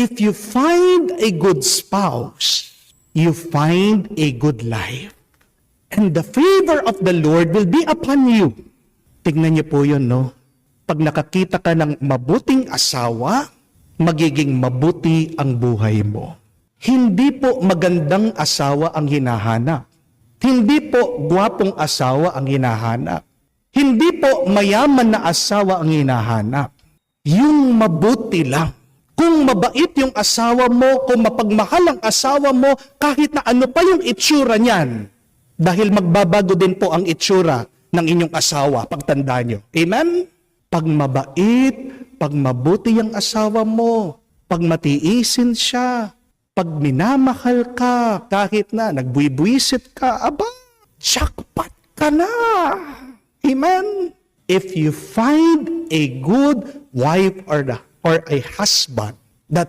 If you find a good spouse, you find a good life. And the favor of the Lord will be upon you. Tignan niyo po yun, no? Pag nakakita ka ng mabuting asawa, magiging mabuti ang buhay mo. Hindi po magandang asawa ang hinahanap. Hindi po gwapong asawa ang hinahanap. Hindi po mayaman na asawa ang hinahanap. Yung mabuti lang. Kung mabait yung asawa mo, kung mapagmahal ang asawa mo, kahit na ano pa yung itsura niyan, dahil magbabago din po ang itsura ng inyong asawa, pagtanda nyo. Amen? Pag mabait, pag mabuti ang asawa mo, pag matiisin siya, pag minamahal ka, kahit na nagbuibwisit ka, aba, jackpot ka na. Amen? If you find a good wife or a husband that